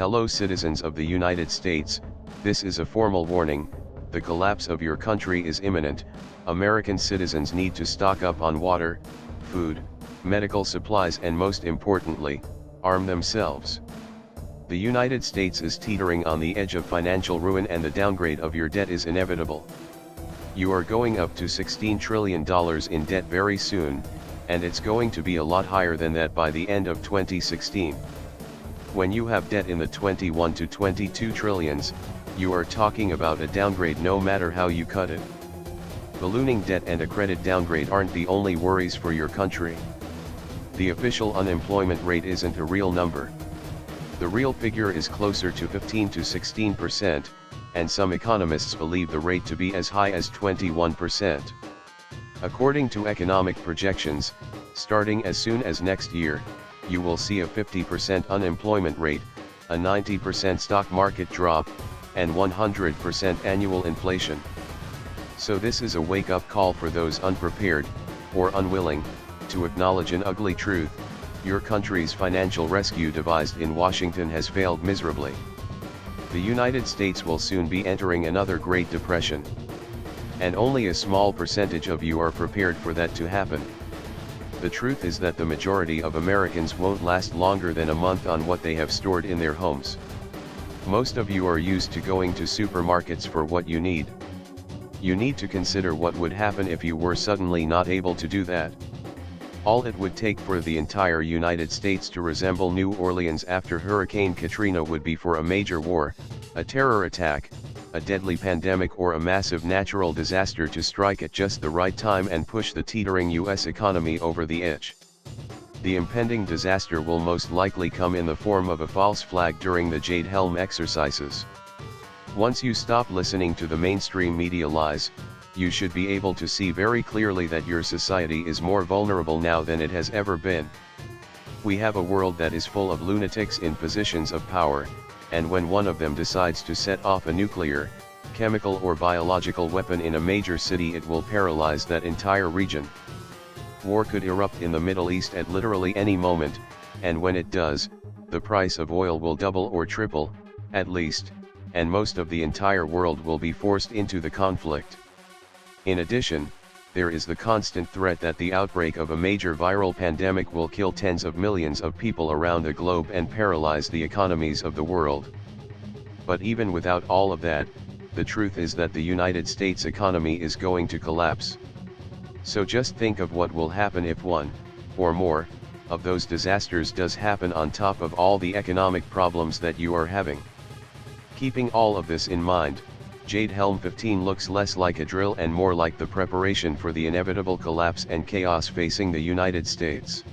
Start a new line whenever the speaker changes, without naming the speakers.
Hello citizens of the United States, this is a formal warning, the collapse of your country is imminent. American citizens need to stock up on water, food, medical supplies and most importantly, arm themselves. The United States is teetering on the edge of financial ruin and the downgrade of your debt is inevitable. You are going up to $16 trillion in debt very soon, and it's going to be a lot higher than that by the end of 2016. When you have debt in the 21 to 22 trillions, you are talking about a downgrade no matter how you cut it. Ballooning debt and a credit downgrade aren't the only worries for your country. The official unemployment rate isn't a real number. The real figure is closer to 15 to 16%, and some economists believe the rate to be as high as 21%. According to economic projections, starting as soon as next year, you will see a 50% unemployment rate, a 90% stock market drop, and 100% annual inflation. So this is a wake-up call for those unprepared, or unwilling, to acknowledge an ugly truth: your country's financial rescue devised in Washington has failed miserably. The United States will soon be entering another Great Depression. And only a small percentage of you are prepared for that to happen. The truth is that the majority of Americans won't last longer than a month on what they have stored in their homes. Most of you are used to going to supermarkets for what you need. You need to consider what would happen if you were suddenly not able to do that. All it would take for the entire United States to resemble New Orleans after Hurricane Katrina would be for a major war, a terror attack, a deadly pandemic or a massive natural disaster to strike at just the right time and push the teetering US economy over the edge. The impending disaster will most likely come in the form of a false flag during the Jade Helm exercises. Once you stop listening to the mainstream media lies, you should be able to see very clearly that your society is more vulnerable now than it has ever been. We have a world that is full of lunatics in positions of power, and when one of them decides to set off a nuclear, chemical or biological weapon in a major city, it will paralyze that entire region. War could erupt in the Middle East at literally any moment, and when it does, the price of oil will double or triple, at least, and most of the entire world will be forced into the conflict. In addition, there is the constant threat that the outbreak of a major viral pandemic will kill tens of millions of people around the globe and paralyze the economies of the world. But even without all of that, the truth is that the United States economy is going to collapse. So just think of what will happen if one, or more, of those disasters does happen on top of all the economic problems that you are having. Keeping all of this in mind, Jade Helm 15 looks less like a drill and more like the preparation for the inevitable collapse and chaos facing the United States.